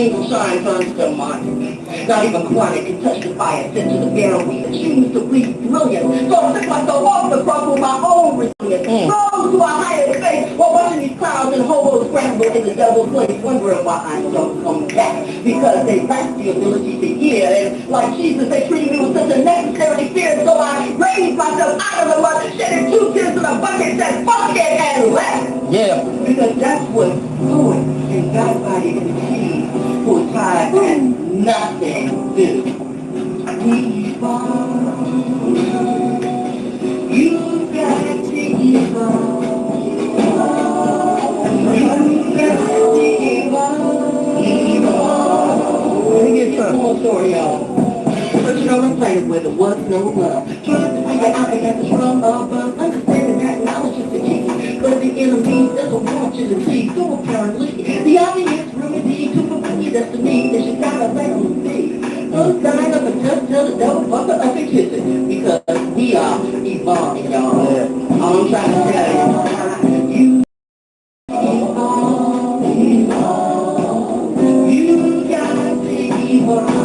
angel shine burns demonic. Not even Quantic can touch the fire sent to the barrel. We choose to be brilliant. So I took myself off the cross with my own resilience. Rose to a higher space while watching these clouds and hobos scramble in the devil's place, wondering why I don't come back. Because they lack the ability to hear. And like Jesus, they treated me with such a necessary fear. So I raised myself out of the mud, shedding 2 tears in a bucket, said fuck it and left. Yeah. Because that's what poets and Godbody and the King who tried and nothing do. We evolve. You got to evolve. You got to evolve. Let me get some more story, y'all. But you know I'm playing with it was no love. Trying to figure out and that's from above. Understanding that knowledge is the key. But the enemy doesn't want you to see. So apparently, the obvious remedy to fulfill your destiny is you gotta let them be. Don't sign up and just tell the devil, fuck up and kiss it. Because we are evolving, y'all. All I'm trying to tell you, you evolve, evolve. You gotta evolve.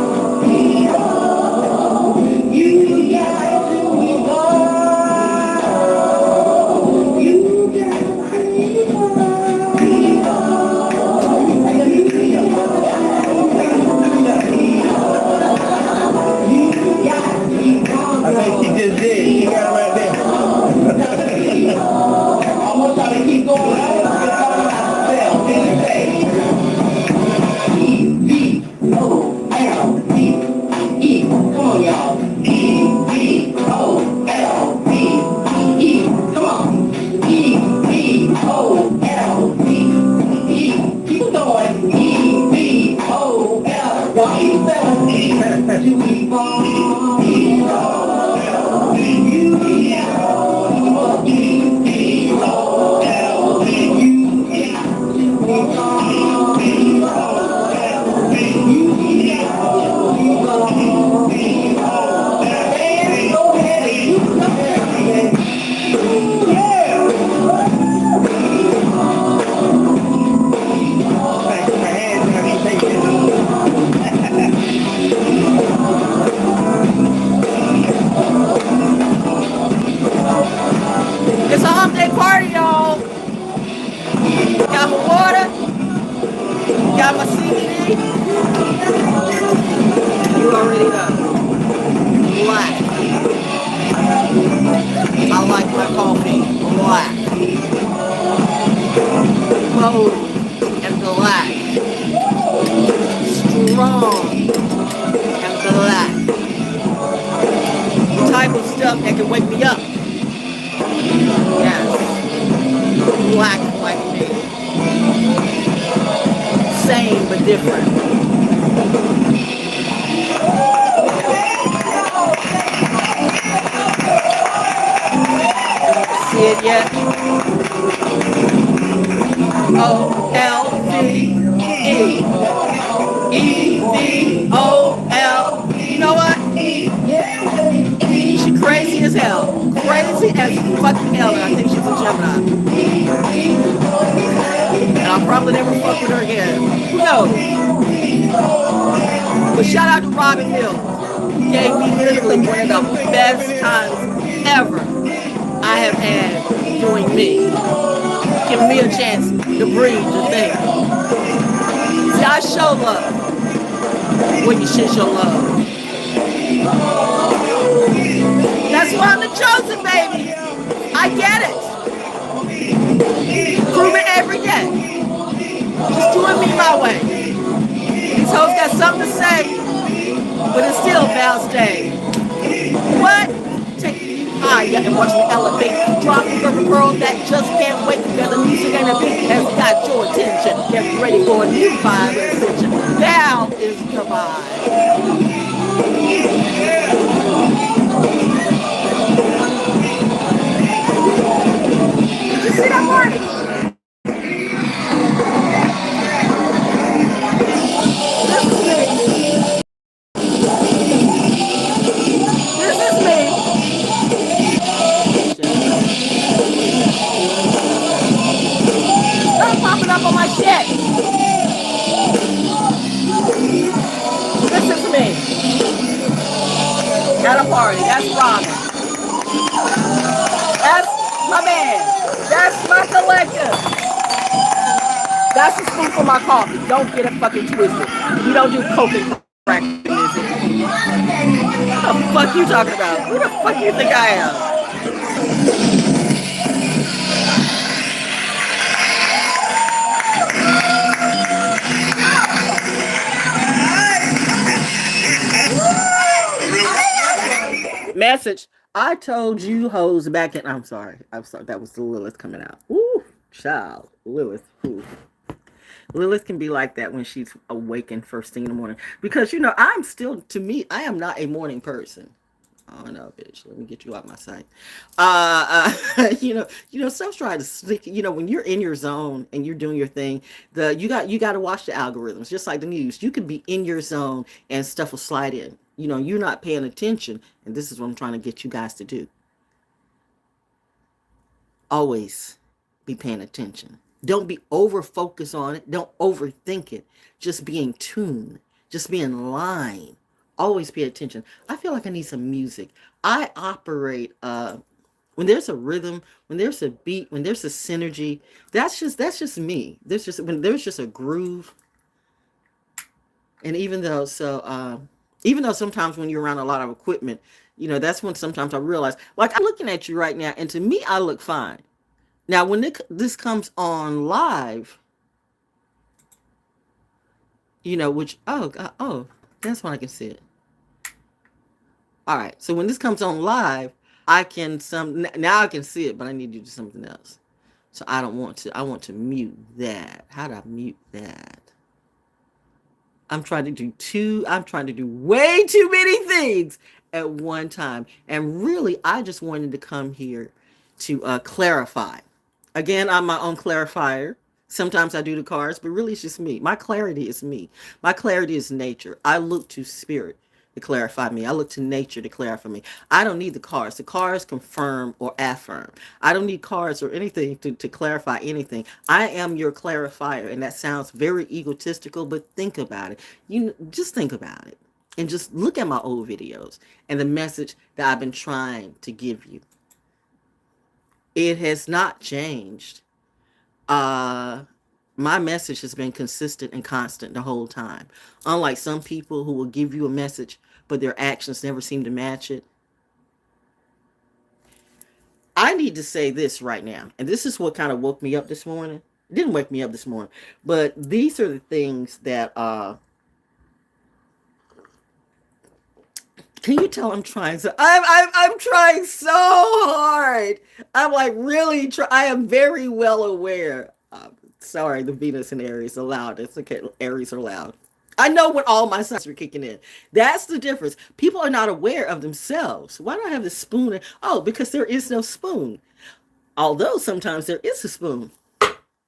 Stop popping up on my shit! party. That's Robin. That's my man. That's my collective. That's a spoon for my coffee. Don't get it fucking twisted. We don't do coke and crack music. What the fuck you talking about? Who the fuck you think I am? Message. I told you hoes back in. I'm sorry. That was the Lilith coming out. Ooh, child. Lilith. Ooh. Lilith can be like that when she's awakened first thing in the morning. Because, I'm still, to me, I am not a morning person. Oh no, bitch. Let me get you out my sight. Stuff's trying to sneak. When you're in your zone and you're doing your thing, you got to watch the algorithms, just like the news. You could be in your zone and stuff will slide in. You're not paying attention, and this is what I'm trying to get you guys to do. Always be paying attention. Don't be over focused on it. Don't overthink it. Just be in tune. Just be in line. Always pay attention. I feel like I need some music. I operate when there's a rhythm, when there's a beat, when there's a synergy. That's just me. When there's just a groove. And even though sometimes when you're around a lot of equipment, that's when sometimes I realize, like, I'm looking at you right now, and to me, I look fine. Now, when this comes on live, which, that's when I can see it. All right. So when this comes on live, now I can see it, but I need to do something else. So I want to mute that. How do I mute that? I'm trying to do way too many things at one time. And really, I just wanted to come here to clarify. Again, I'm my own clarifier. Sometimes I do the cards, but really it's just me. My clarity is me. My clarity is nature. I look to spirit to clarify me. I look to nature to clarify me. I don't need the cards. The cards confirm or affirm. I don't need cards or anything to clarify anything. I am your clarifier, and that sounds very egotistical, but think about it. Just think about it. And just look at my old videos and the message that I've been trying to give you. It has not changed. My message has been consistent and constant the whole time. Unlike some people who will give you a message, but their actions never seem to match it. I need to say this right now, and this is what kind of woke me up this morning. It didn't wake me up this morning, but these are the things that can you tell I'm trying so I'm trying so hard. I'm like really I am very well aware. Sorry, the Venus and Aries are loud. It's okay. Aries are loud. I know when all my signs are kicking in. That's the difference. People are not aware of themselves. Why do I have this spoon? Because there is no spoon. Although sometimes there is a spoon.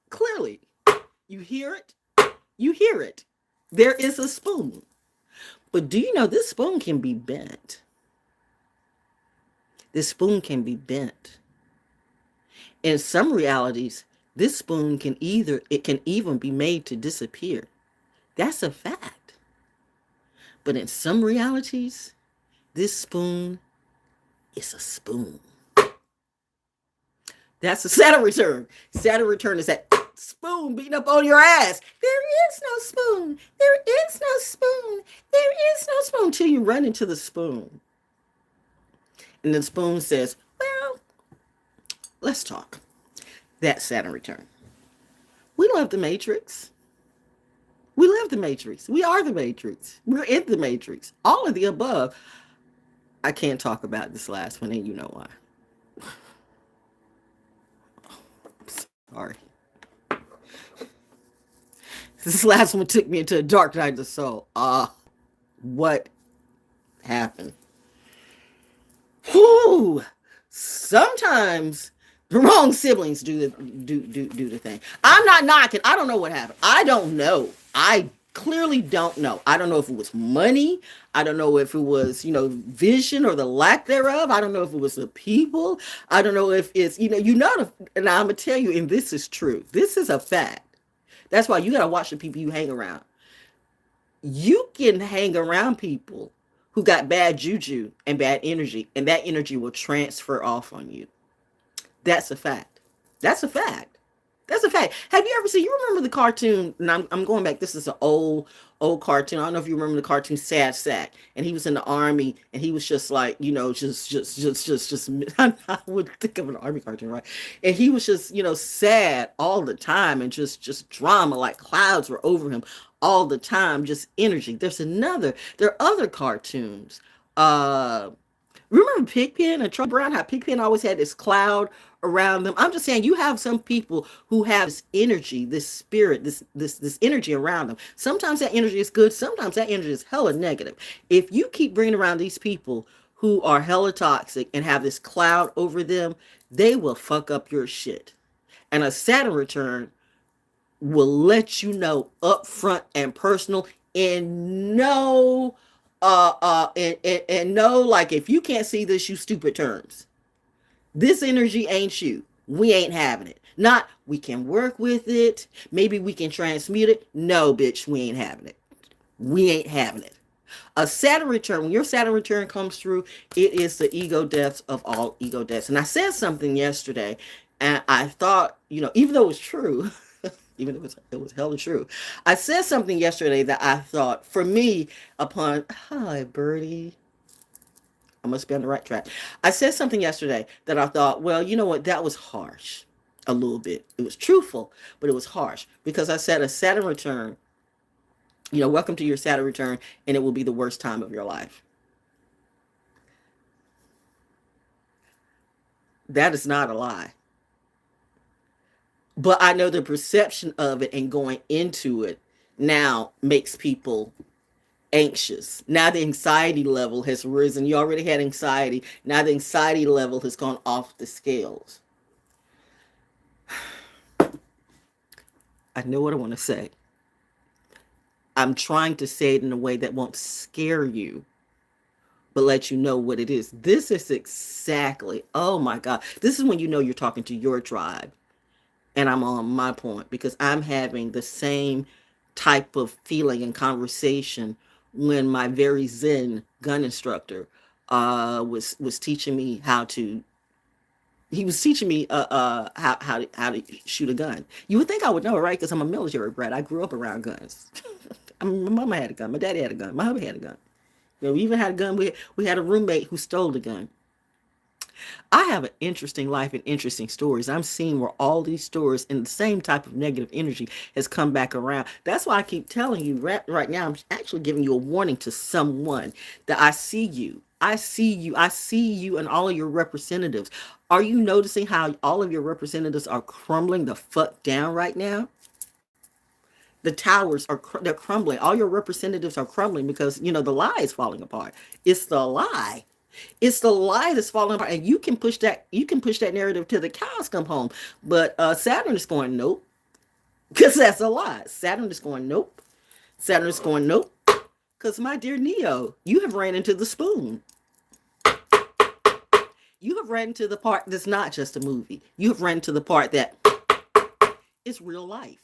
Clearly. You hear it? You hear it. There is a spoon. But do you know this spoon can be bent? This spoon can be bent. In some realities, this spoon can even be made to disappear. That's a fact. But in some realities, this spoon is a spoon. That's a Saturn return. Saturn return is that spoon beating up on your ass. There is no spoon. There is no spoon. There is no spoon till you run into the spoon. And the spoon says, well, let's talk. That's Saturn return. We love the Matrix. We love the Matrix. We are the Matrix. We're in the Matrix. All of the above. I can't talk about this last one, and you know why. Sorry. This last one took me into a dark night of the soul. What happened? Whew. Sometimes the wrong siblings do the thing. I'm not knocking. I don't know what happened. I don't know. I clearly don't know. I don't know if it was money. I don't know if it was, vision or the lack thereof. I don't know if it was the people. I don't know if it's, and I'm going to tell you, and this is true. This is a fact. That's why you got to watch the people you hang around. You can hang around people who got bad juju and bad energy, and that energy will transfer off on you. That's a fact. That's a fact. That's a fact. Have you ever seen? You remember the cartoon? And I'm going back. This is an old cartoon. I don't know if you remember the cartoon Sad Sack, and he was in the army, and he was just like, just. I would think of an army cartoon, right? And he was just, sad all the time, and just drama, like clouds were over him all the time, just energy. There are other cartoons. Remember Pigpen and Charlie Brown? How Pigpen always had this cloud around them. I'm just saying, you have some people who have this energy, this spirit, this energy around them. Sometimes that energy is good. Sometimes that energy is hella negative. If you keep bringing around these people who are hella toxic and have this cloud over them, they will fuck up your shit. And a Saturn return will let you know upfront and personal, and no and no, like, if you can't see this, you stupid terms. This energy ain't you. We ain't having it. Not we can work with it, maybe we can transmute it. No, bitch, we ain't having it. We ain't having it. A Saturn return, when your Saturn return comes through, it is the ego deaths of all ego deaths. And I said something yesterday, and I thought, even though it was true, even if it was hella true, I said something yesterday that I thought, for me, hi, Birdie, I must be on the right track. I said something yesterday that I thought, well, you know what, that was harsh a little bit. It was truthful, but it was harsh, because I said a Saturn return, welcome to your Saturn return, and it will be the worst time of your life. That is not a lie. But I know the perception of it and going into it now makes people anxious. Now the anxiety level has risen. You already had anxiety. Now the anxiety level has gone off the scales. I know what I want to say. I'm trying to say it in a way that won't scare you, but let you know what it is. This is exactly, oh my God, this is when you know you're talking to your tribe. And I'm on my point, because I'm having the same type of feeling and conversation when my very Zen gun instructor was teaching me how to. He was teaching me how to shoot a gun. You would think I would know, right? Because I'm a military brat. I grew up around guns. My mama had a gun. My daddy had a gun. My hubby had a gun. We even had a gun. We had a roommate who stole the gun. I have an interesting life and interesting stories. I'm seeing where all these stories and the same type of negative energy has come back around. That's why I keep telling you right now, I'm actually giving you a warning to someone that I see you. I see you. I see you and all of your representatives. Are you noticing how all of your representatives are crumbling the fuck down right now? The towers they're crumbling. All your representatives are crumbling because, the lie is falling apart. It's the lie. It's the lie that's falling apart, and you can push that narrative till the cows come home. But Saturn is going nope, because that's a lie. Saturn is going nope. Saturn is going nope, because my dear Neo, you have ran into the spoon. You have ran into the part that's not just a movie. You have ran into the part that is real life.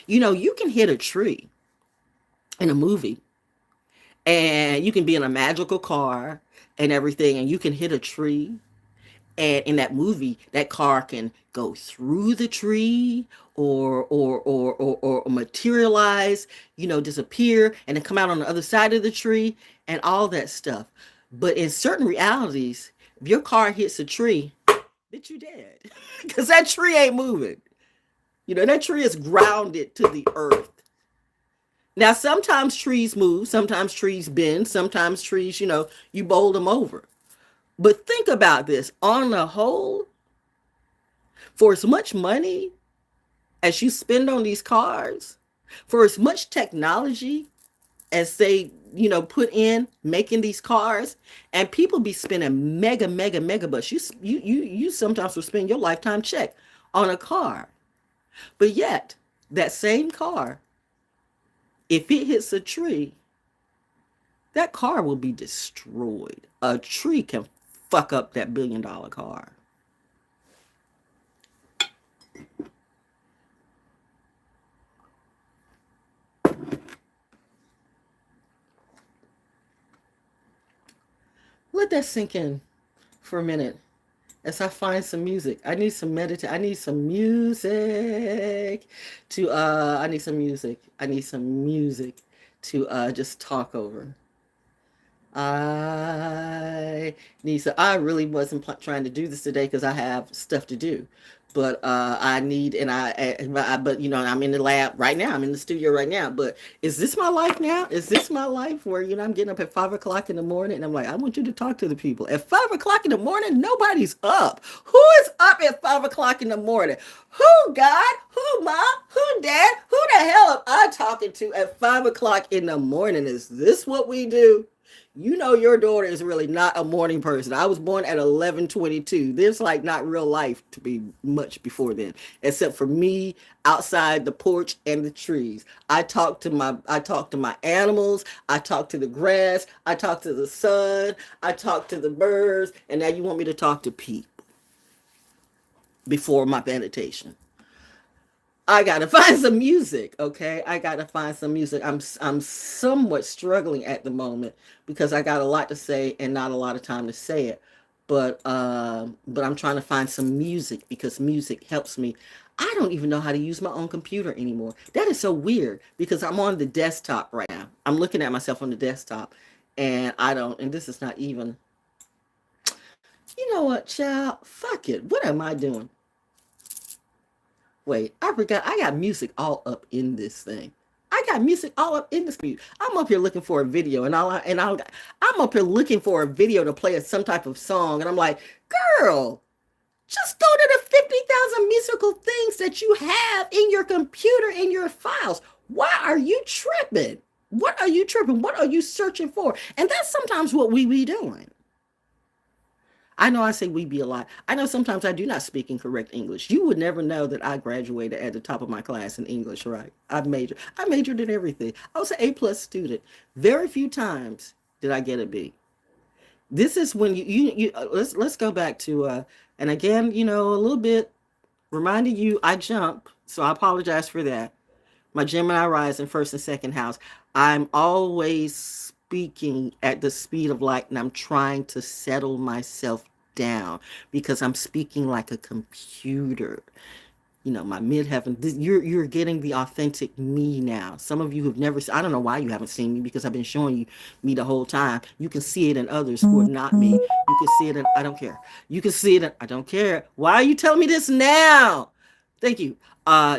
You can hit a tree in a movie, and you can be in a magical car and everything, and you can hit a tree, and in that movie that car can go through the tree or materialize, disappear, and then come out on the other side of the tree and all that stuff. But in certain realities, if your car hits a tree, bitch, you dead. Because that tree ain't moving. That tree is grounded to the earth. Now, sometimes trees move, sometimes trees bend, sometimes trees, you bowl them over. But think about this. On the whole, for as much money as you spend on these cars, for as much technology as they, put in making these cars, and people be spending mega bucks. You sometimes will spend your lifetime check on a car. But yet, that same car, if it hits a tree, that car will be destroyed. A tree can fuck up that $1 billion car. let that sink in for a minute as I find some music. I need some I need some music to I need some music. I need some music to just talk over. I really wasn't trying to do this today because I have stuff to do. But I need, and but you know, I'm in the lab right now. I'm in the studio right now. But is this my life now? Is this my life where, you know, I'm getting up at 5 o'clock in the morning and I'm like, I want you to talk to the people at 5 o'clock in the morning? Nobody's up. Who is up at 5 o'clock in the morning? Who, God? Who, Mom? Who, Dad? Who the hell am I talking to at 5 o'clock in the morning? Is this what we do? You know, your daughter is really not a morning person. I was born at 11:22. There's like not real life to be much before then, except for me outside the porch and the trees. I talk to my animals. I talk to the grass. I talk to the sun. I talk to the birds. And now you want me to talk to people before my meditation. I gotta find some music, okay? I gotta find some music. I'm somewhat struggling at the moment because I got a lot to say and not a lot of time to say it. But I'm trying to find some music because music helps me. I don't even know how to use my own computer anymore. That is so weird because I'm on the desktop right now. I'm looking at myself on the desktop, and and this is not even. You know what, child? Fuck it. What am I doing? Wait, I forgot. I got music all up in this thing. I got music all up in this music. I'm up here looking for a video, and I'm up here looking for a video to play some type of song, and I'm like, girl, just go to the 50,000 musical things that you have in your computer in your files. Why are you tripping? What are you tripping? What are you searching for? And that's sometimes what we be doing. I know I say we be a lot. I know sometimes I do not speak in correct English. You would never know that I graduated at the top of my class in English, right? I majored in everything. I was an A+ student. Very few times did I get a B. This is when let's go back to and again, you know, a little bit reminding you I jump, so I apologize for that. My Gemini rising first and second house. I'm always speaking at the speed of light, and I'm trying to settle myself down because I'm speaking like a computer. You know, my midheaven. You're getting the authentic me now. Some of you have never. I don't know why you haven't seen me because I've been showing you me the whole time. You can see it in others who are not me. You can see it in. I don't care. You can see it in. I don't care. Why are you telling me this now? Thank you.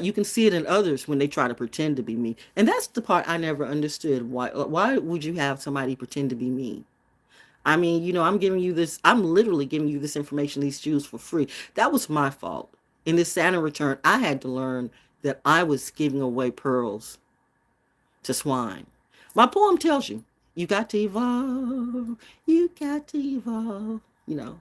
You can see it in others when they try to pretend to be me. And that's the part I never understood. Why would you have somebody pretend to be me? I mean, you know, I'm literally giving you this information, these Jews for free. That was my fault. In this Saturn return, I had to learn that I was giving away pearls to swine. My poem tells you, you got to evolve, you got to evolve, you know.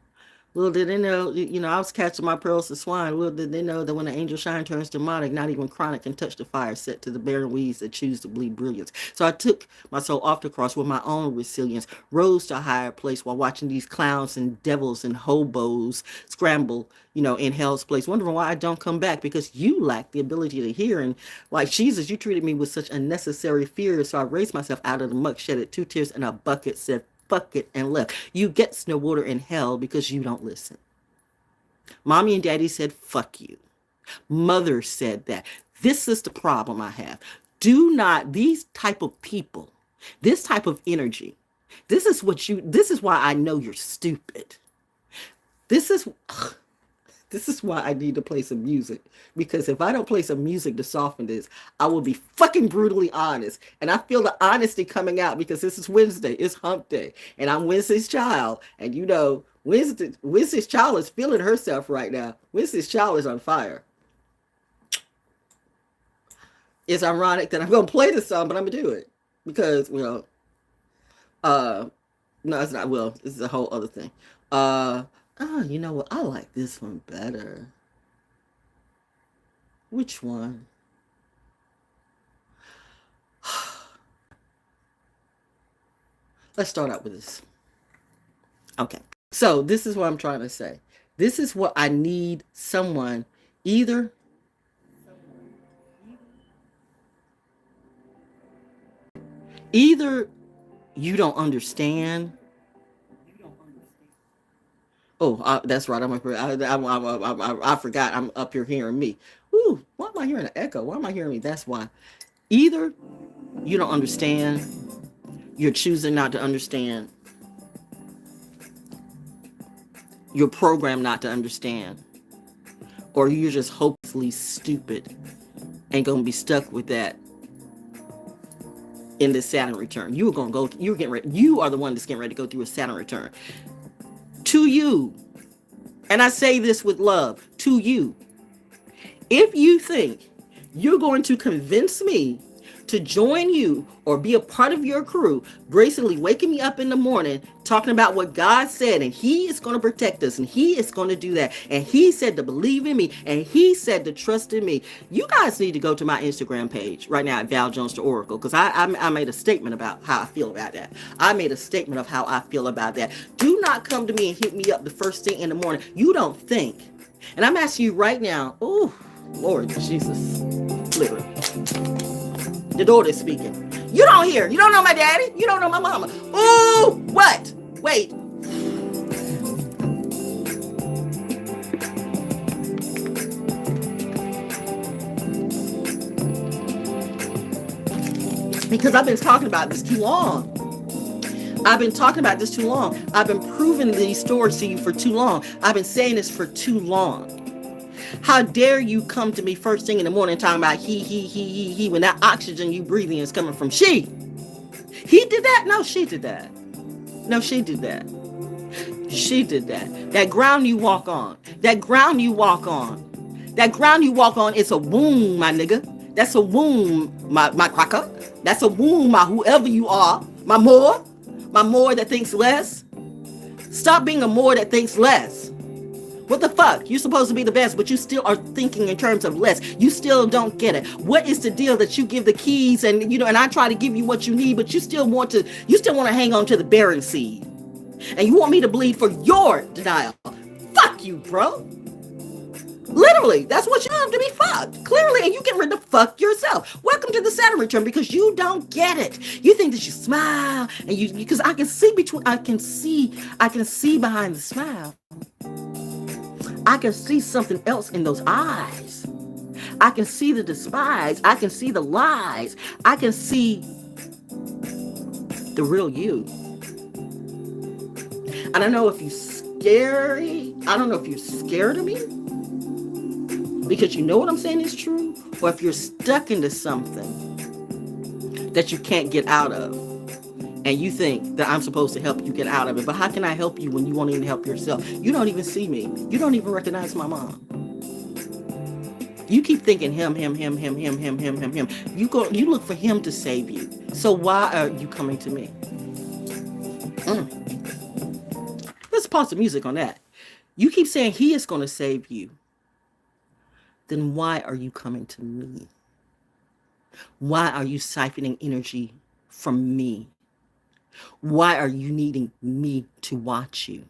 Little did they know, you know, I was catching my pearls to swine. Little did they know that when the angel shine turns demonic, not even chronic can touch the fire set to the barren weeds that choose to bleed brilliance. So I took my soul off the cross with my own resilience, rose to a higher place while watching these clowns and devils and hobos scramble, you know, in hell's place, wondering why I don't come back because you lack the ability to hear. And like Jesus, you treated me with such unnecessary fear. So I raised myself out of the muck, shedded 2 tears in a bucket, said, fuck it, and left. You get no water in hell because you don't listen. Mommy and daddy said, fuck you. Mother said that. This is the problem I have. These type of people, this type of energy, this is why I know you're stupid. This is why I need to play some music. Because if I don't play some music to soften this, I will be fucking brutally honest. And I feel the honesty coming out because this is Wednesday. It's hump day. And I'm Wednesday's child. And you know, Wednesday's child is feeling herself right now. Wednesday's child is on fire. It's ironic that I'm going to play this song, but I'm going to do it. Because, no, it's not. Well, this is a whole other thing. You know what? I like this one better. Which one? Let's start out with this. Okay. So this is what I'm trying to say. This is what I need someone either you don't understand Oh, that's right. I'm up here. I forgot. I'm up here hearing me. Ooh, why am I hearing an echo? Why am I hearing me? That's why. Either you don't understand, you're choosing not to understand, you're programmed not to understand, or you're just hopelessly stupid and gonna be stuck with that in this Saturn return. You're getting ready. You are the one that's getting ready to go through a Saturn return. To you, and I say this with love, to you, if you think you're going to convince me to join you or be a part of your crew, basically waking me up in the morning talking about what God said, and he is going to protect us, and he is going to do that, and he said to believe in me, and he said to trust in me, you guys need to go to my Instagram page right now at ValJonesDaO, because I made a statement about how I feel about that. I made a statement of how I feel about that. Do not come to me and hit me up the first thing in the morning. You don't think. And I'm asking you right now, oh, Lord Jesus, literally. The daughter is speaking. You don't hear. You don't know my daddy. You don't know my mama. Ooh, what? Wait. Because I've been talking about this too long. I've been talking about this too long. I've been proving these stories to you for too long. I've been saying this for too long. How dare you come to me first thing in the morning talking about he when that oxygen you breathing is coming from she. He did that? No, she did that. No, she did that. She did that. That ground you walk on. That ground you walk on. That ground you walk on is a womb, my nigga. That's a womb, my cracker. That's a womb, my whoever you are. My more that thinks less. Stop being a more that thinks less. What the fuck? You're supposed to be the best, but you still are thinking in terms of less. You still don't get it. What is the deal that you give the keys and and I try to give you what you need, but you still want to hang on to the bearing seed. And you want me to bleed for your denial. Fuck you, bro. Literally, that's what you have to be fucked. Clearly, and you get rid of fuck yourself. Welcome to the Saturn return, because you don't get it. You think that you smile and because I can see behind the smile. I can see something else in those eyes. I can see the despise. I can see the lies. I can see the real you. I don't know if you're scary. I don't know if you're scared of me because you know what I'm saying is true, or if you're stuck into something that you can't get out of. And you think that I'm supposed to help you get out of it. But how can I help you when you won't even help yourself? You don't even see me. You don't even recognize my mom. You keep thinking him. You look for him to save you. So why are you coming to me? Let's pause the music on that. You keep saying he is going to save you. Then why are you coming to me? Why are you siphoning energy from me? Why are you needing me to watch you?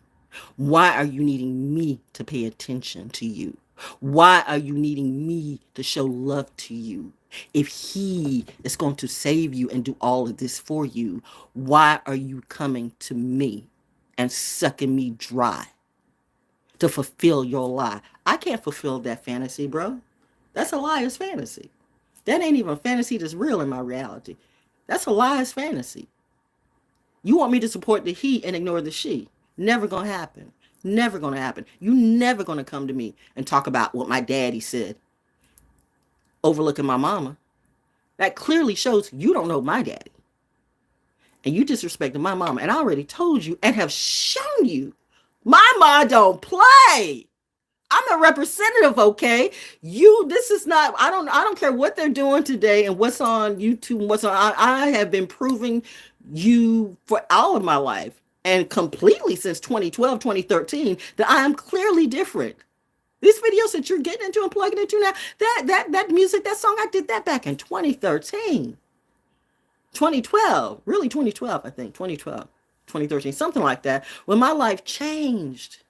Why are you needing me to pay attention to you? Why are you needing me to show love to you? If he is going to save you and do all of this for you, why are you coming to me and sucking me dry to fulfill your lie? I can't fulfill that fantasy, bro. That's a liar's fantasy. That ain't even a fantasy that's real in my reality. That's a liar's fantasy. You want me to support the he and ignore the she. Never gonna happen. Never gonna happen. You never gonna come to me and talk about what my daddy said, overlooking my mama. That clearly shows you don't know my daddy. And you disrespected my mama. And I already told you and have shown you my mom don't play. I'm a representative, okay? This is not, I don't care what they're doing today and what's on YouTube and what's on. I have been proving you for all of my life and completely since 2012, 2013, that I am clearly different. These videos that you're getting into and plugging into now, that music, that song, I did that back in 2013, 2012, really 2012, I think, 2012, 2013, something like that, when my life changed.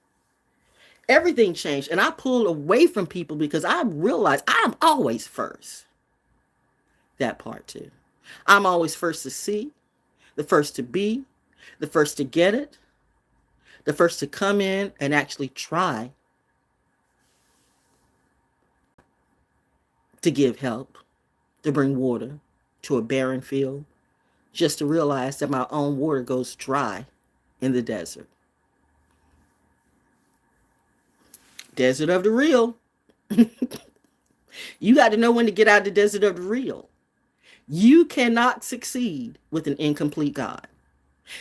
Everything changed, and I pulled away from people because I realized I'm always first. That part too. I'm always first to see, the first to be, the first to get it, The first to come in and actually try to give help, to bring water to a barren field, just to realize that my own water goes dry in the desert. Desert of the real. You got to know when to get out of the desert of the real. You cannot succeed with an incomplete God.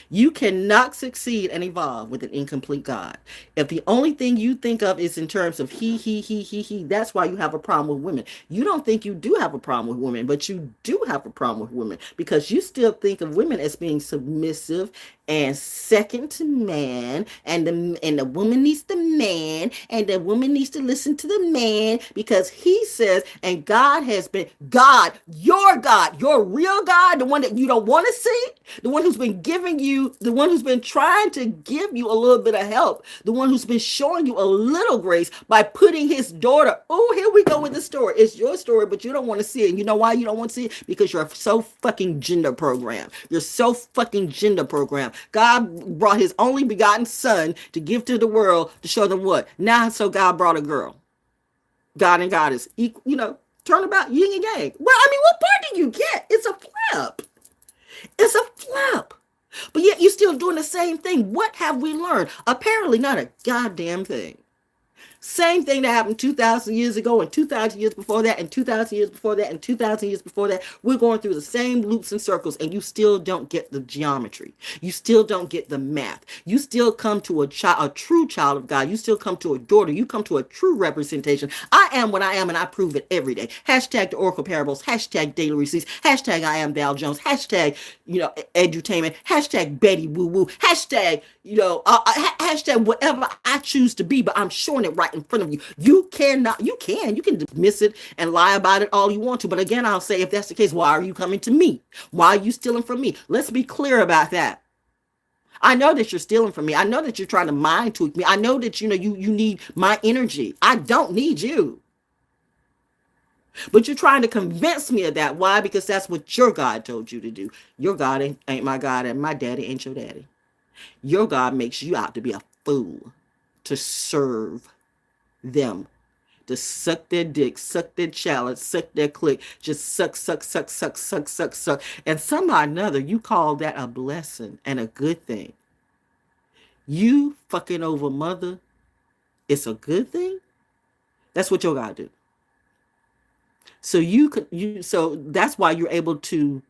You cannot succeed and evolve with an incomplete God. If the only thing you think of is in terms of he, that's why you have a problem with women. You don't think you do have a problem with women, but you do have a problem with women because you still think of women as being submissive and second to man, and the woman needs the man, and the woman needs to listen to the man because he says, and God has been God, your real God, the one that you don't want to see, the one who's been giving you, the one who's been trying to give you a little bit of help, the one who's been showing you a little grace by putting his daughter. Oh, here we go with the story. It's your story, but you don't want to see it. And you know why you don't want to see it? Because you're so fucking gender programmed. You're so fucking gender programmed. God brought his only begotten son to give to the world to show them what? Now, so God brought a girl. God and God is equal, turn about yin and yang. Well, I mean, what part do you get? It's a flip. It's a flip. But yet you're still doing the same thing. What have we learned? Apparently not a goddamn thing. Same thing that happened 2,000 years ago and 2,000 years before that and 2,000 years before that and 2,000 years before that. We're going through the same loops and circles and you still don't get the geometry. You still don't get the math. You still come to a true child of God. You still come to a daughter. You come to a true representation. I am what I am and I prove it every day. Hashtag the Oracle Parables. Hashtag Daily Receipts. Hashtag I am ValJones. Hashtag, edutainment. Hashtag Betty Woo Woo. Hashtag, hashtag whatever I choose to be, but I'm showing it right in front of you. You can dismiss it and lie about it all you want to. But again, I'll say, if that's the case, why are you coming to me? Why are you stealing from me? Let's be clear about that. I know that you're stealing from me. I know that you're trying to mind tweak me. I know that, you need my energy. I don't need you. But you're trying to convince me of that. Why? Because that's what your God told you to do. Your God ain't my God, and my daddy ain't your daddy. Your God makes you out to be a fool to serve them, to suck their dick, suck their chalice, suck their click, just suck. And somehow or another, you call that a blessing and a good thing. You fucking over mother, it's a good thing? That's what your God do. So so that's why you're able to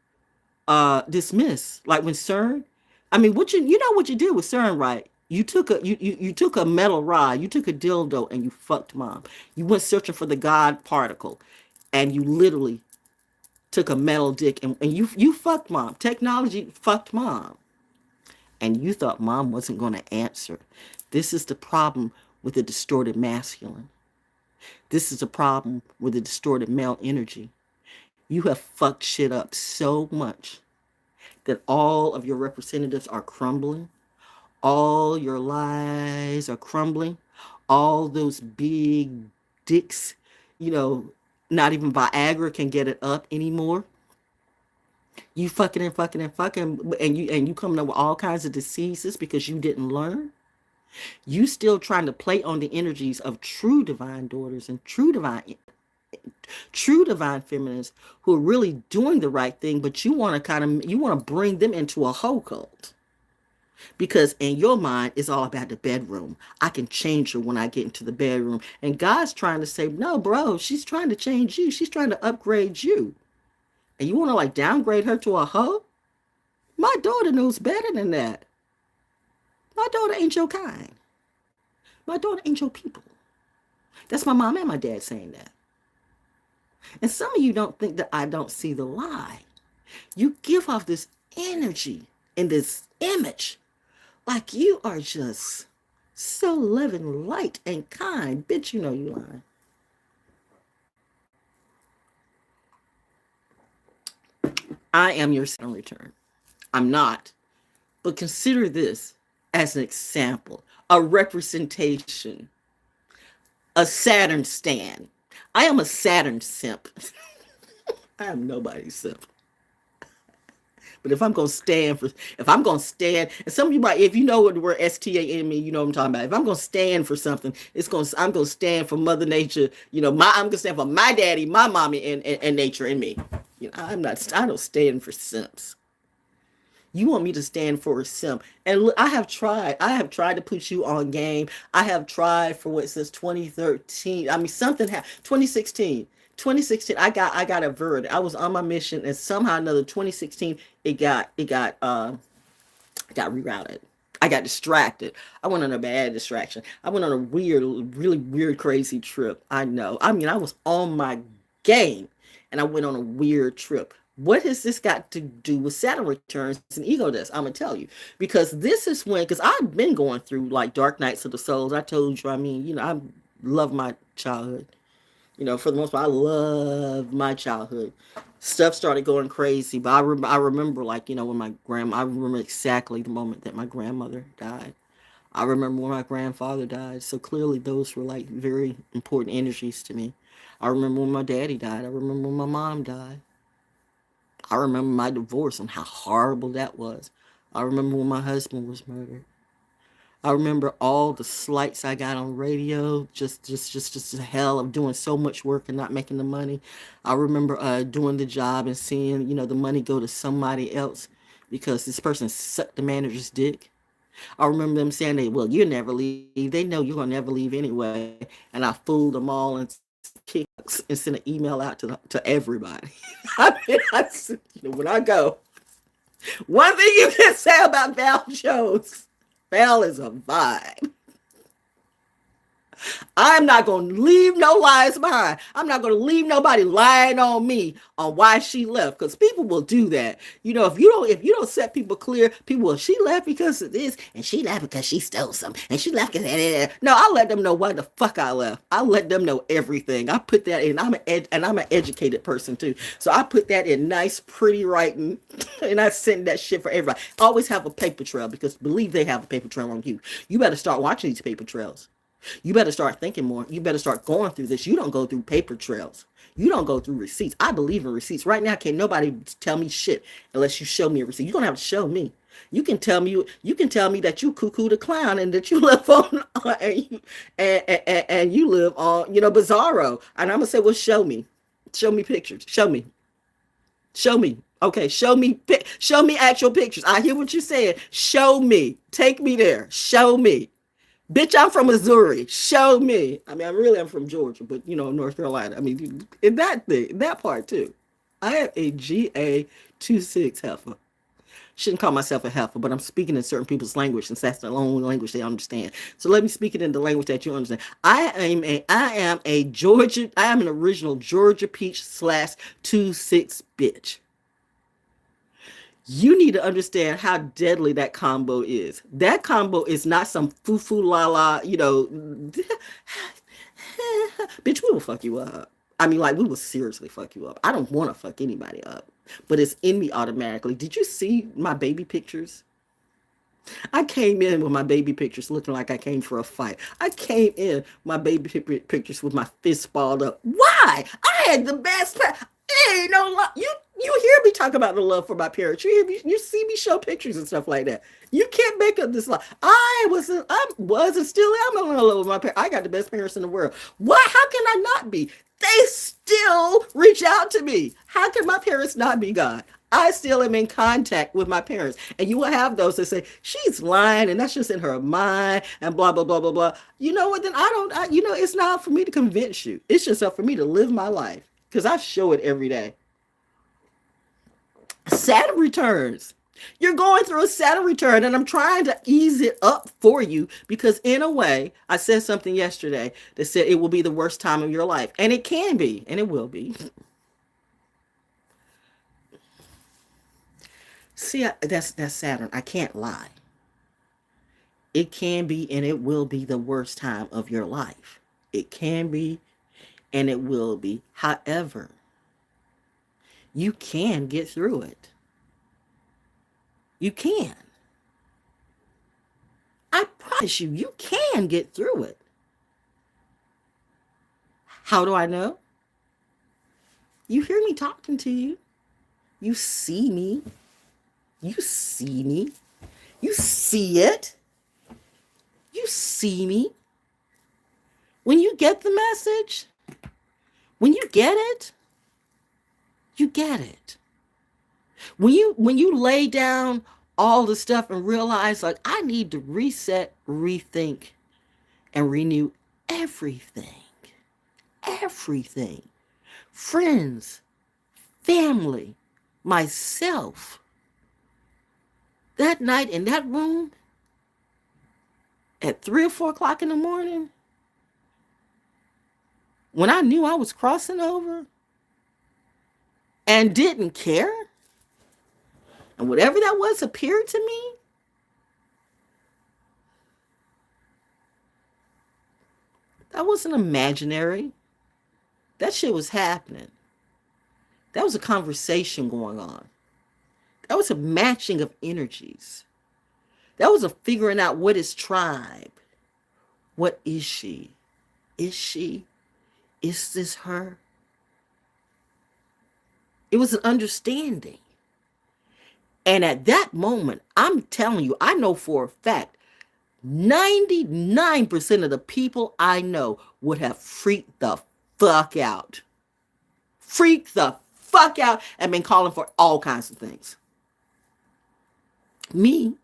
dismiss. Like when CERN, I mean, what you did with CERN, right? You took a metal rod, you took a dildo, and you fucked mom. You went searching for the God particle, and you literally took a metal dick and you fucked mom. Technology fucked mom. And you thought mom wasn't going to answer. This is the problem with the distorted masculine. This is the problem with the distorted male energy. You have fucked shit up so much that all of your representatives are crumbling. All your lies are crumbling. All those big dicks, not even Viagra can get it up anymore. You fucking, and you coming up with all kinds of diseases because you didn't learn. You still trying to play on the energies of true divine daughters and true divine feminines who are really doing the right thing, but you want to bring them into a whole cult. Because in your mind, it's all about the bedroom. I can change her when I get into the bedroom. And God's trying to say, no, bro, she's trying to change you. She's trying to upgrade you. And you want to downgrade her to a hoe? My daughter knows better than that. My daughter ain't your kind. My daughter ain't your people. That's my mom and my dad saying that. And some of you don't think that I don't see the lie. You give off this energy and this image like you are just so loving, light, and kind. Bitch, you know you lying. I am your Saturn return. I'm not. But consider this as an example, a representation, a Saturn stan. I am a Saturn simp. I am nobody's simp. But if I'm gonna stand, and some of you might, if you know what the word STAN mean, you know what I'm talking about. If I'm gonna stand for something, I'm gonna stand for Mother Nature. I'm gonna stand for my daddy, my mommy, and nature and me. I don't stand for simps. You want me to stand for a simp. And look, I have tried to put you on game. I have tried for what, since 2013. I mean, something happened. 2016, I got averted. I was on my mission, and somehow or another, 2016, got rerouted. I got distracted. I went on a bad distraction. I went on a really weird, crazy trip. I know. I mean, I was on my game, and I went on a weird trip. What has this got to do with Saturn returns and ego deaths? I'm going to tell you. Because this is when, because I've been going through like dark nights of the souls. I told you, I mean, I love my childhood. For the most part, I love my childhood. Stuff started going crazy, but I remember, like, when I remember exactly the moment that my grandmother died. I remember when my grandfather died. So clearly those were like very important energies to me. I remember when my daddy died. I remember when my mom died. I remember my divorce and how horrible that was. I remember when my husband was murdered. I remember all the slights I got on radio, just the hell of doing so much work and not making the money. I remember doing the job and seeing, the money go to somebody else because this person sucked the manager's dick. I remember them saying, well, you'll never leave. They know you're going to never leave anyway. And I fooled them all and kicked and sent an email out to everybody. I mean, when I go, one thing you can say about Val Jones, Val is a vibe. I'm not going to leave no lies behind. I'm not going to leave nobody lying on me on why she left, because people will do that. If you don't set people clear, people will, she left because of this, and she left because she stole something, and she left because no, I let them know why the fuck I left. I let them know everything. I put that in. I'm an educated person too, so I put that in nice, pretty writing, and I send that shit for everybody. Always have a paper trail, because believe they have a paper trail on you. You better start watching these paper trails. You better start thinking more. You better start going through this. You don't go through paper trails. You don't go through receipts. I believe in receipts. Right now, can't nobody tell me shit unless you show me a receipt. You're gonna have to show me. You can tell me that you cuckoo the clown and that you live on and you live on Bizarro. And I'm gonna say, well, show me. Show me pictures. Show me. Show me. Okay, show me actual pictures. I hear what you're saying. Show me. Take me there. Show me. Bitch, I'm from Missouri. Show me. I mean, I'm from Georgia, but North Carolina. I mean, in that part too. I am a GA26 heifer. Shouldn't call myself a heifer, but I'm speaking in certain people's language, since that's the only language they understand. So let me speak it in the language that you understand. I am an original Georgia peach / 26 bitch. You need to understand how deadly that combo is. That combo is not some foo-foo la-la, bitch, we will fuck you up. I mean, like, we will seriously fuck you up. I don't want to fuck anybody up, but it's in me automatically. Did you see my baby pictures? I came in with my baby pictures looking like I came for a fight. I came in my baby pictures with my fist balled up. Why? I had the best ain't no love. You hear me talk about the love for my parents. You see me show pictures and stuff like that. You can't make up this lie. I was and still am in love with my parents. I got the best parents in the world. Why? How can I not be? They still reach out to me. How can my parents not be God? I still am in contact with my parents. And you will have those that say, she's lying and that's just in her mind and blah, blah, blah, blah, blah. You know what? Then it's not for me to convince you. It's just up for me to live my life, because I show it every day. Saturn returns. You're going through a Saturn return, and I'm trying to ease it up for you, because in a way, I said something yesterday that said it will be the worst time of your life. And it can be, and it will be. See, that's Saturn. I can't lie. It can be, and it will be the worst time of your life. It can be, and it will be. However, you can get through it. You can. I promise you, you can get through it. How do I know? You hear me talking to you. You see me. You see me. You see it. You see me. When you get the message, when you get it, you get it. When you lay down all the stuff and realize, like, I need to reset, rethink, and renew everything. Everything. Friends, family, myself. That night in that room at 3 or 4 o'clock in the morning, when I knew I was crossing over and didn't care, and whatever that was appeared to me, that wasn't imaginary. That shit was happening. That was a conversation going on. That was a matching of energies. That was a figuring out what is tribe. What is she? Is she? Is this her? It was an understanding. And at that moment, I'm telling you, I know for a fact, 99% of the people I know would have freaked the fuck out. Freaked the fuck out and been calling for all kinds of things. Me,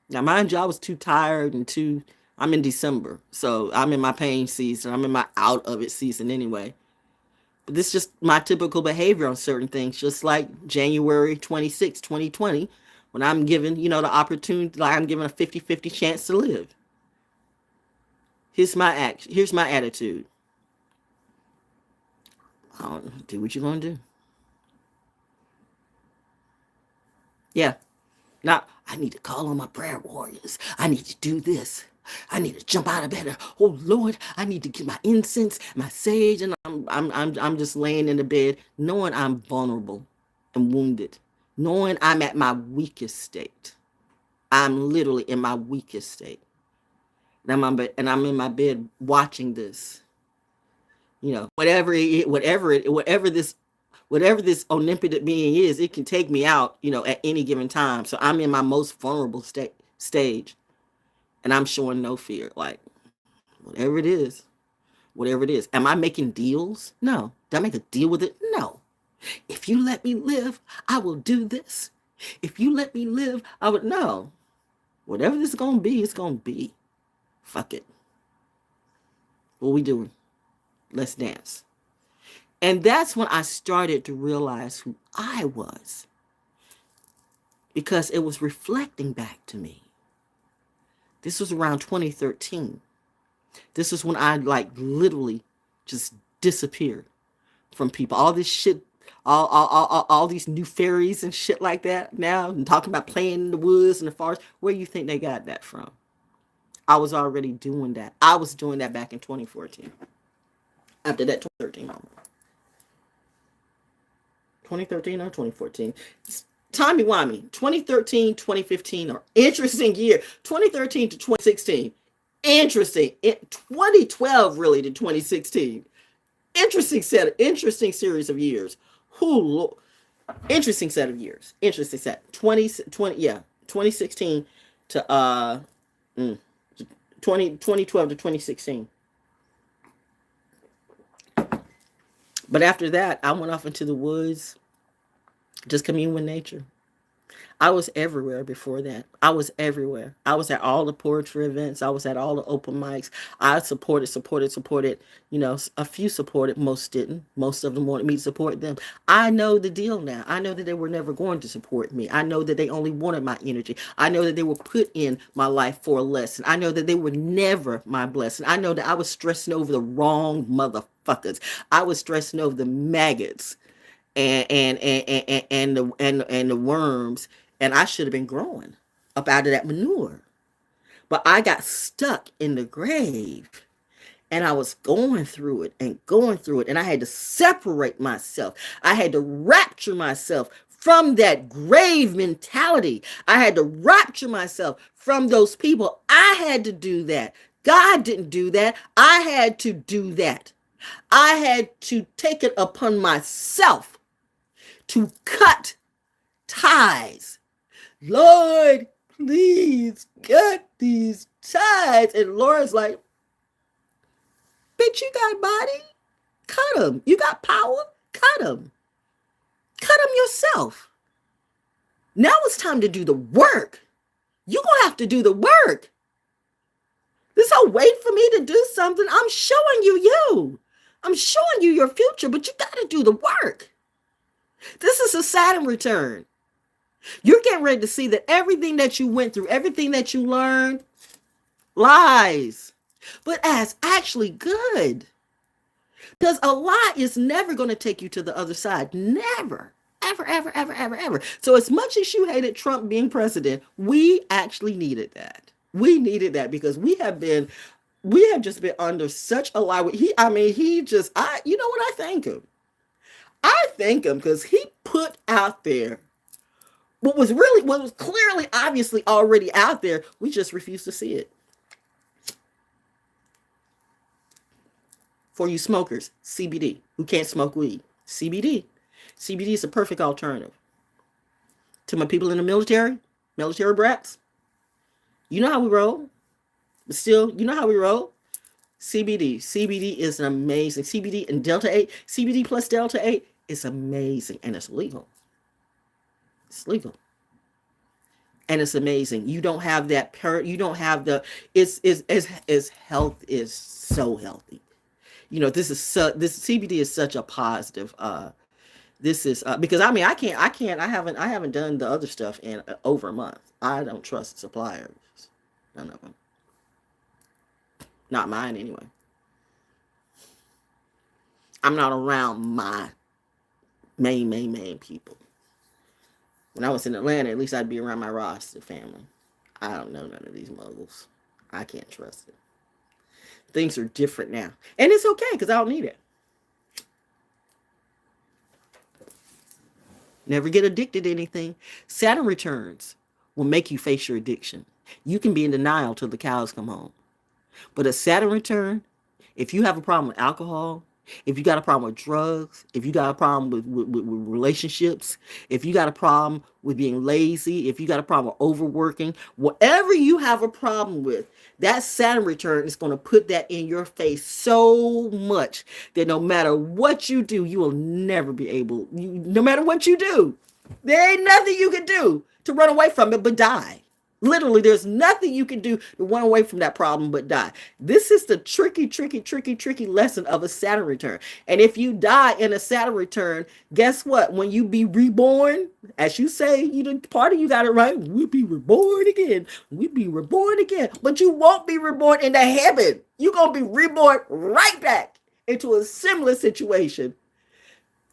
now mind you, I was too tired and I'm in December. So I'm in my pain season. I'm in my out of it season anyway. But this is just my typical behavior on certain things, just like January 26, 2020, when I'm given, the opportunity, like I'm given a 50-50 chance to live. Here's my action. Here's my attitude. I don't know, do what you're going to do. Yeah. Now, I need to call on my prayer warriors. I need to do this. I need to jump out of bed. Oh Lord, I need to get my incense, my sage, and I'm just laying in the bed, knowing I'm vulnerable and wounded, knowing I'm at my weakest state. I'm literally in my weakest state, and I'm in my bed watching this. Whatever this omnipotent being is, it can take me out, at any given time. So I'm in my most vulnerable stage. And I'm showing no fear. Like, whatever it is. Am I making deals? No. Did I make a deal with it? No. If you let me live, I will do this. If you let me live, I would. No. Whatever this is going to be, it's going to be. Fuck it. What we doing? Let's dance. And that's when I started to realize who I was. Because it was reflecting back to me. This was around 2013. This is when I literally just disappeared from people. All this shit, all these new fairies and shit like that now, and talking about playing in the woods and the forest. Where do you think they got that from? I was already doing that. I was doing that back in 2014. After that 2013 moment. 2013 or 2014. Timey-wimey, 2013, 2015 are interesting year. 2013 to 2016, interesting. 2012 really to 2016, interesting series of years. Interesting set of years. 2016 to 2012 to 2016. But after that, I went off into the woods. Just commune with nature. I was everywhere before that. I was everywhere. I was at all the poetry events. I was at all the open mics. I supported. A few supported, most didn't. Most of them wanted me to support them. I know the deal now. I know that they were never going to support me. I know that they only wanted my energy. I know that they were put in my life for a lesson. I know that they were never my blessing. I know that I was stressing over the wrong motherfuckers. I was stressing over the maggots. And the worms, and I should have been growing up out of that manure, but I got stuck in the grave, and I was going through it, and I had to separate myself. I had to rapture myself from that grave mentality. I had to rapture myself from those people. I had to do that. God didn't do that. I had to do that. I had to take it upon myself to cut ties Lord, please cut these tithes. And Laura's like, bitch, you got body? Cut them. You got power? Cut them. Cut them yourself. Now it's time to do the work. You're going to have to do the work. This whole wait for me to do something, I'm showing you. I'm showing you your future, but you got to do the work. This is a Saturn return. You're getting ready to see that everything that you went through, everything that you learned, lies, but as actually good. Because a lie is never going to take you to the other side. Never. Ever, ever, ever, ever, ever. So as much as you hated Trump being president, we actually needed that. We needed that because we have just been under such a lie. You know what? I thank him. I thank him because he put out there what was clearly, obviously already out there. We just refused to see it. For you smokers, CBD, who can't smoke weed, CBD. CBD is a perfect alternative. To my people in the military brats, you know how we roll. But still, you know how we roll. CBD. CBD is an amazing. CBD and Delta 8, CBD plus Delta 8 is amazing. And it's legal. It's legal. And it's amazing. You don't have that it's health is so healthy. You know, this CBD is such a positive. This is because I haven't done the other stuff in over a month. I don't trust suppliers. None of them. Not mine anyway. I'm not around my main people. When I was in Atlanta, at least I'd be around my roster family. I don't know none of these muggles. I can't trust it. Things are different now. And it's okay because I don't need it. Never get addicted to anything. Saturn returns will make you face your addiction. You can be in denial till the cows come home. But a Saturn return, if you have a problem with alcohol, if you got a problem with drugs, if you got a problem with relationships, if you got a problem with being lazy, if you got a problem with overworking, whatever you have a problem with, that Saturn return is going to put that in your face so much that no matter what you do, you will never be able, no matter what you do, there ain't nothing you can do to run away from it but die. Literally, there's nothing you can do to run away from that problem but die. This is the tricky lesson of a Saturn return. And if you die in a Saturn return, guess what? When you be reborn, as you say, part of you got it right. We'll be reborn again. We'll be reborn again. But you won't be reborn into heaven. You're going to be reborn right back into a similar situation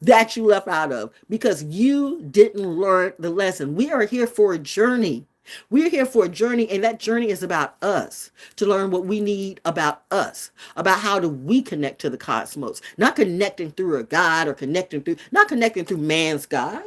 that you left out of because you didn't learn the lesson. We are here for a journey. We're here for a journey, and that journey is about us, to learn what we need about us, about how do we connect to the cosmos, not connecting through a God or not connecting through man's God.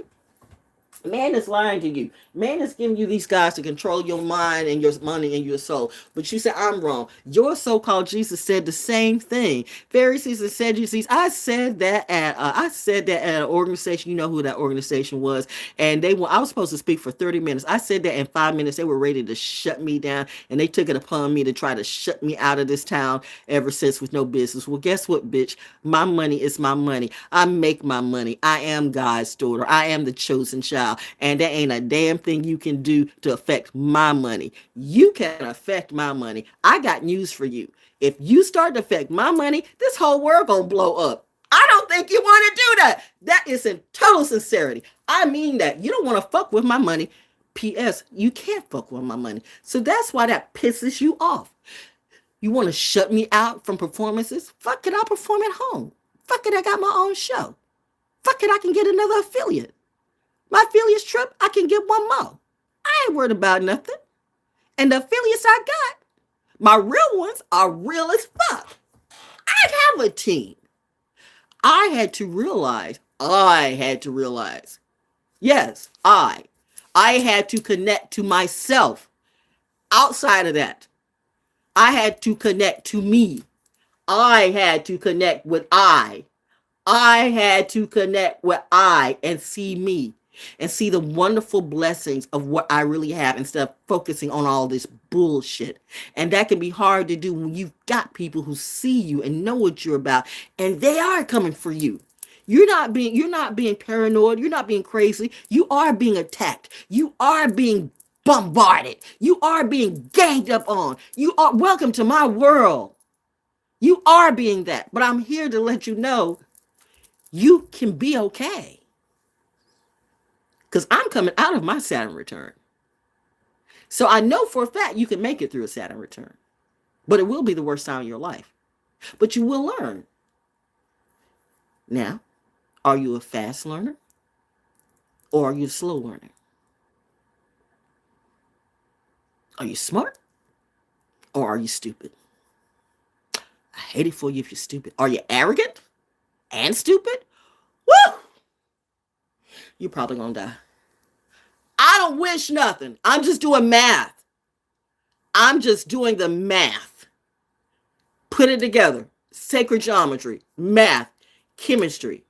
Man is lying to you. Man is giving you these guys to control your mind and your money and your soul. But you say, I'm wrong. Your so-called Jesus said the same thing. Pharisees and Sadducees. I said that at an organization. You know who that organization was. And I was supposed to speak for 30 minutes. I said that in 5 minutes. They were ready to shut me down. And they took it upon me to try to shut me out of this town ever since with no business. Well, guess what, bitch? My money is my money. I make my money. I am God's daughter. I am the chosen child. And there ain't a damn thing you can do to affect my money. You can affect my money. I got news for you. If you start to affect my money, this whole world gonna blow up. I don't think you want to do that. That is in total sincerity. I mean that. You don't want to fuck with my money. P.S. You can't fuck with my money. So that's why that pisses you off. You want to shut me out from performances? Fuck it, I'll perform at home. Fuck it, I got my own show. Fuck it, I can get another affiliate. My affiliates trip, I can get one more. I ain't worried about nothing. And the affiliates I got, my real ones are real as fuck. I have a team. I had to realize, yes, I had to connect to myself. Outside of that, I had to connect to me. I had to connect with I. I had to connect with I and see me. and see the wonderful blessings of what I really have instead of focusing on all this bullshit. And that can be hard to do when you've got people who see you and know what you're about, and they are coming for you. You're not being paranoid, you're not being crazy. You are being attacked. You are being bombarded. You are being ganged up on. You are welcome to my world. You are being that. But I'm here to let you know you can be okay. Because I'm coming out of my Saturn return. So I know for a fact you can make it through a Saturn return. But it will be the worst time of your life. But you will learn. Now, are you a fast learner? Or are you a slow learner? Are you smart? Or are you stupid? I hate it for you if you're stupid. Are you arrogant and stupid? Woo! You're probably gonna die. I don't wish nothing. I'm just doing math. I'm just doing the math. Put it together. Sacred geometry, math, chemistry.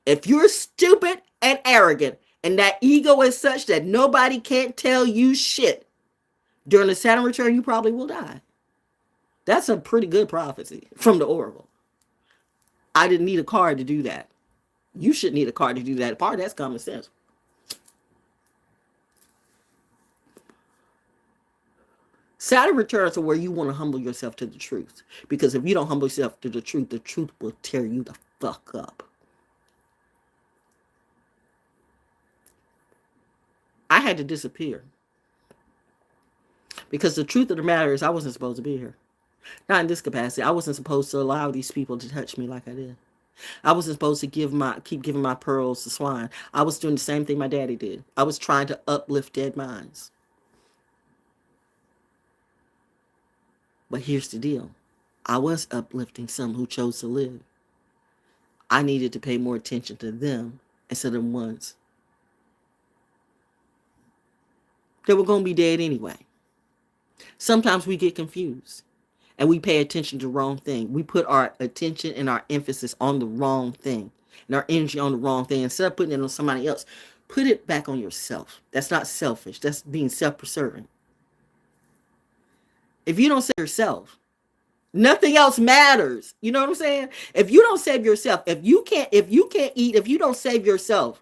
If you're stupid and arrogant and that ego is such that nobody can't tell you shit, during the Saturn return, you probably will die. That's a pretty good prophecy from the Oracle. I didn't need a card to do that. You shouldn't need a card to do that. Part of that's common sense. Saturn returns are where you want to humble yourself to the truth. Because if you don't humble yourself to the truth will tear you the fuck up. I had to disappear. Because the truth of the matter is I wasn't supposed to be here. Not in this capacity. I wasn't supposed to allow these people to touch me like I did. I wasn't supposed to keep giving my pearls to swine. I was doing the same thing my daddy did. I was trying to uplift dead minds. But here's the deal. I was uplifting some who chose to live. I needed to pay more attention to them instead of the ones that were going to be dead anyway. Sometimes we get confused and we pay attention to the wrong thing. We put our attention and our emphasis on the wrong thing and our energy on the wrong thing. Instead of putting it on somebody else, put it back on yourself. That's not selfish. That's being self-preserving. If you don't save yourself, nothing else matters. You know what I'm saying? If you don't save yourself, if you can't eat, if you don't save yourself,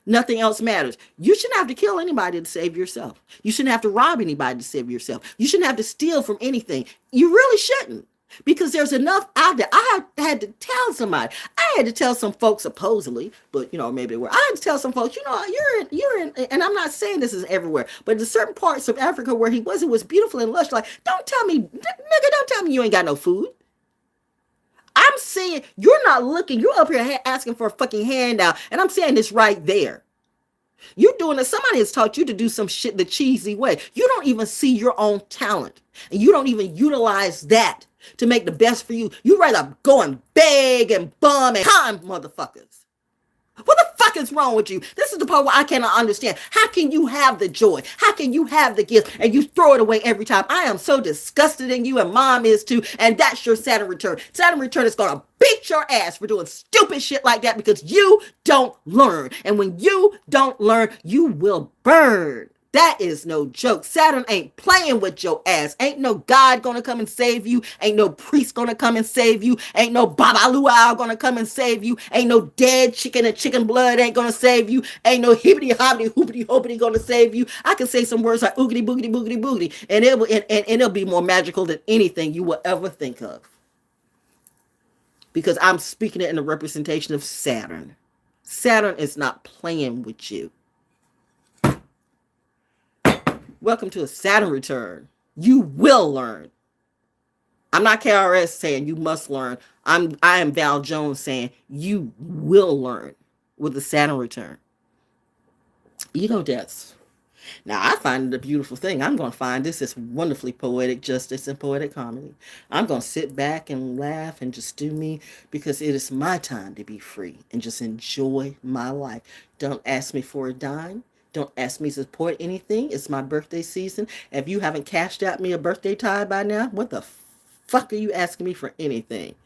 nothing else matters. You shouldn't have to kill anybody to save yourself. You shouldn't have to rob anybody to save yourself. You shouldn't have to steal from anything. You really shouldn't. Because there's enough out there. I had to tell somebody. I had to tell some folks supposedly, but maybe they were. I had to tell some folks, you're in, and I'm not saying this is everywhere, but in certain parts of Africa where it was beautiful and lush. Like, don't tell me, nigga, don't tell me you ain't got no food. I'm saying you're not looking. You're up here asking for a fucking handout, and I'm saying this right there. You're doing it. Somebody has taught you to do some shit the cheesy way. You don't even see your own talent, and you don't even utilize that to make the best for you. You rather go and beg and bum and con motherfuckers. What the fuck is wrong with you? This is the part where I cannot understand. How can you have the joy? How can you have the gift and you throw it away every time? I am so disgusted in you, and mom is too. And that's your Saturn return. Saturn return is going to beat your ass for doing stupid shit like that because you don't learn. And when you don't learn, you will burn. That is no joke. Saturn ain't playing with your ass. Ain't no God gonna come and save you. Ain't no priest gonna come and save you. Ain't no Baba Luau gonna come and save you. Ain't no dead chicken and chicken blood ain't gonna save you. Ain't no hibbity hobbity hoopity hoopity gonna save you. I can say some words like oogity boogity boogity boogity, and it'll be more magical than anything you will ever think of. Because I'm speaking it in the representation of Saturn. Saturn is not playing with you. Welcome to a Saturn return. You will learn. I'm not KRS saying you must learn. I am Val Jones saying you will learn with the Saturn return. Ego deaths. Now, I find it a beautiful thing. I'm going to find this as wonderfully poetic justice and poetic comedy. I'm going to sit back and laugh and just do me because it is my time to be free and just enjoy my life. Don't ask me for a dime. Don't ask me to support anything. It's my birthday season. If you haven't cashed out me a birthday tithe by now, what the fuck are you asking me for anything?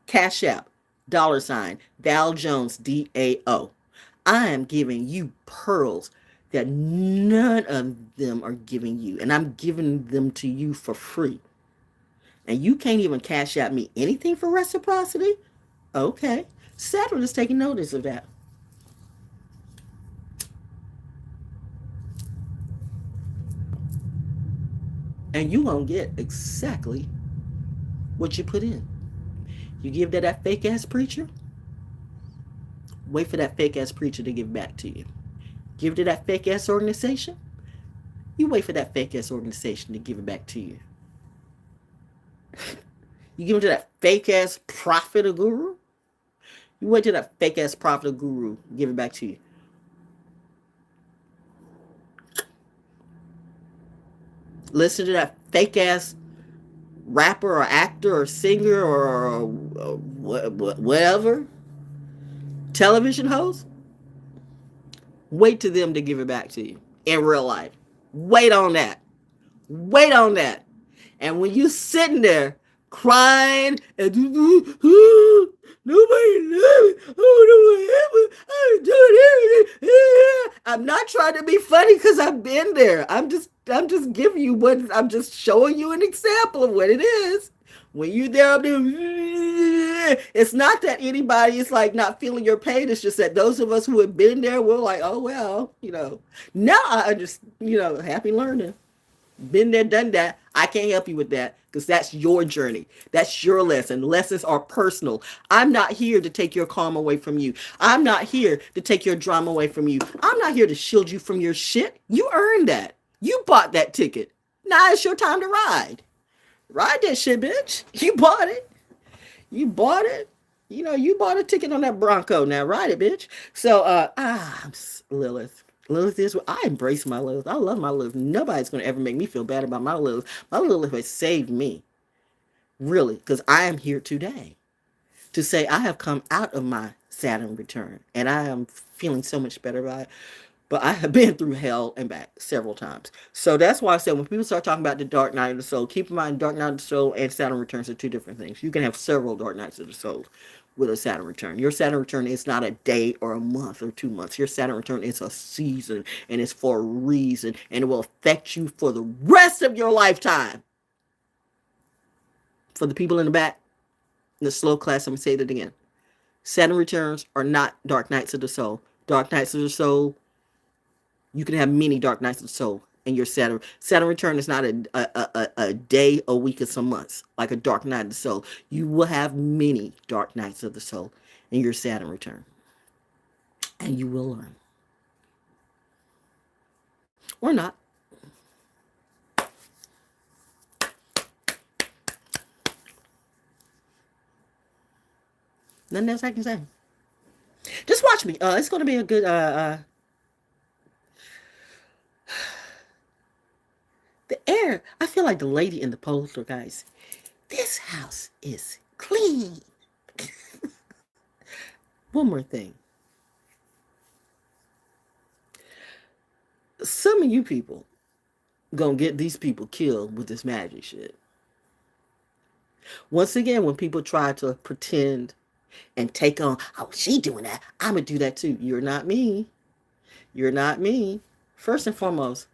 Cashapp, $, ValJonesDaO. I am giving you pearls that none of them are giving you. And I'm giving them to you for free. And you can't even cash out me anything for reciprocity? Okay. Saturn is taking notice of that. And you won't get exactly what you put in. You give that fake ass preacher, wait for that fake ass preacher to give back to you. Give to that fake ass organization, you wait for that fake ass organization to give it back to you. You give it to that fake ass prophet or guru, you wait till that fake ass prophet or guru give it back to you. Listen to that fake ass rapper or actor or singer or whatever, television host, wait to them to give it back to you in real life. Wait on that. Wait on that. And when you sitting there crying and nobody loves me, oh, I'm doing everything. I'm not trying to be funny because I've been there. I'm just giving you what I'm just showing you an example of what it is. When you're there, I'm doing, it's not that anybody is like not feeling your pain. It's just that those of us who have been there, we're like, oh well, now I understand, happy learning. Been there, done that. I can't help you with that because that's your journey. That's your lesson. Lessons are personal. I'm not here to take your calm away from you. I'm not here to take your drama away from you. I'm not here to shield you from your shit. You earned that. You bought that ticket. Now it's your time to ride. Ride that shit, bitch. You bought it. You bought it. You bought a ticket on that Bronco. Now ride it, bitch. So, I'm Lilith. Lilith is what I embrace my Lilith. I love my Lilith. Nobody's going to ever make me feel bad about my Lilith. My Lilith has saved me. Really. Because I am here today to say I have come out of my Saturn return. And I am feeling so much better about it. But I have been through hell and back several times. So that's why I said when people start talking about the dark night of the soul, keep in mind dark night of the soul and Saturn returns are two different things. You can have several dark nights of the soul with a Saturn return. Your Saturn return is not a day or a month or 2 months. Your Saturn return is a season and it's for a reason and it will affect you for the rest of your lifetime. For the people in the back, in the slow class, I'm going to say that again. Saturn returns are not dark nights of the soul. Dark nights of the soul, you can have many dark nights of the soul in your Saturn. Saturn return is not a day, a week, or some months, like a dark night of the soul. You will have many dark nights of the soul in your Saturn return. And you will learn. Or not. Nothing else I can say. Just watch me. It's going to be a good... The air, I feel like the lady in the poster, guys. This house is clean. One more thing. Some of you people gonna get these people killed with this magic shit. Once again, when people try to pretend and take on, oh, she doing that, I'm gonna do that too. You're not me. You're not me. First and foremost,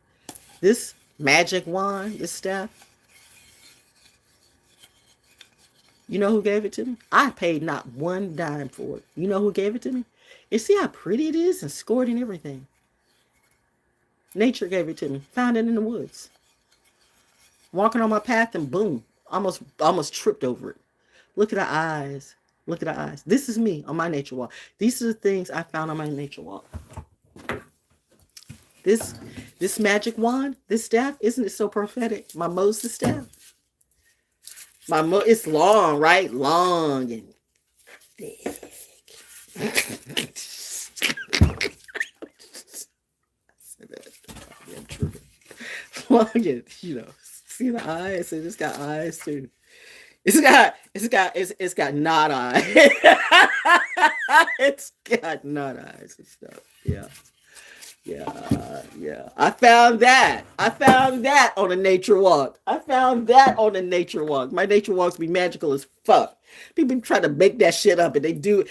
this magic wand, this staff. You know who gave it to me? I paid not one dime for it. You know who gave it to me? You see how pretty it is and scored and everything. Nature gave it to me. Found it in the woods. Walking on my path and boom, almost tripped over it. Look at the eyes. Look at the eyes. This is me on my nature walk. These are the things I found on my nature walk. This magic wand, this staff, isn't it so prophetic? My Moses staff. It's long, right? Long and thick. Long and, see the eyes? It just got eyes too. It's got not eyes. It's got not eyes and stuff. Yeah. Yeah. I found that on a nature walk. My nature walks be magical as fuck. People try to make that shit up, and they do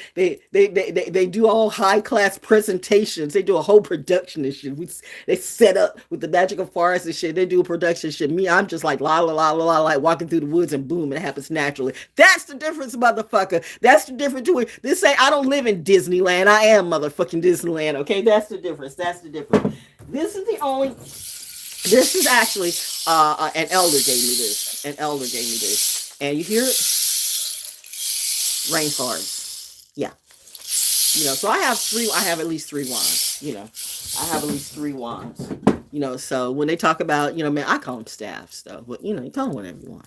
all high class presentations. They do a whole production and shit. They set up with the magical forest and shit. They do a production shit. Me, I'm just like la la la la la, like walking through the woods and boom, it happens naturally. That's the difference, motherfucker. That's the difference between this. Ain't I don't live in Disneyland. I am motherfucking Disneyland. Okay, that's the difference. That's the difference. This is the only. This is actually an elder gave me this. An elder gave me this, and you hear it. Rainforests. Yeah. So I have at least three wands. I have at least three wands. So when they talk about, man, I call them staffs though. But you call them whatever you want.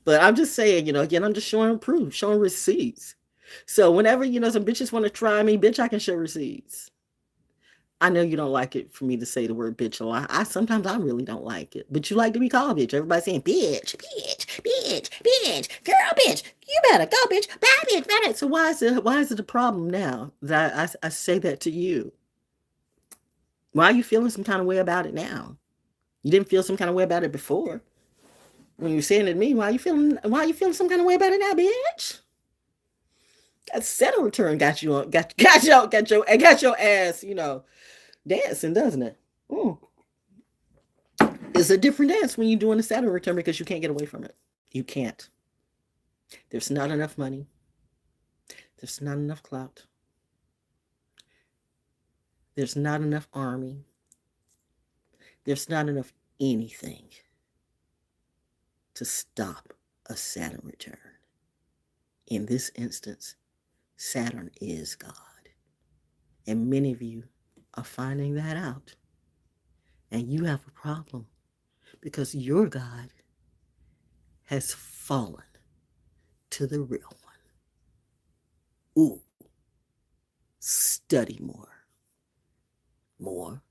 But I'm just saying, again, I'm just showing proof, showing receipts. So whenever, some bitches want to try me, bitch, I can show receipts. I know you don't like it for me to say the word bitch a lot. Sometimes I really don't like it. But you like to be called bitch. Everybody's saying bitch, bitch, bitch, bitch, girl, bitch. You better go, bitch. Bad bitch, bad bitch. So why is it a problem now that I say that to you? Why are you feeling some kind of way about it now? You didn't feel some kind of way about it before. When you were saying it to me, why are you feeling some kind of way about it now, bitch? That Saturn return got your ass, dancing, doesn't it? It's a different dance when you're doing a Saturn return because you can't get away from it. You can't. There's not enough money. There's not enough clout. There's not enough army. There's not enough anything to stop a Saturn return. In this instance, Saturn is God. And many of you are finding that out. And you have a problem because your God has fallen to the real one. Ooh, study more. More.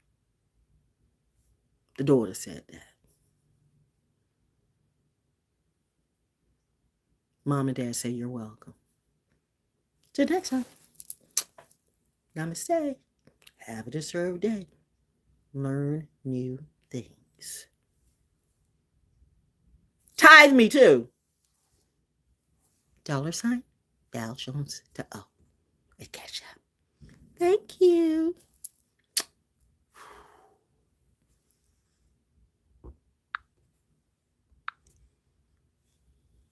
The daughter said that. Mom and Dad say you're welcome. Till next time. Namaste. Have a deserved day. Learn new things. Tithe me too. $ValJonesDaO at Cashapp. Thank you.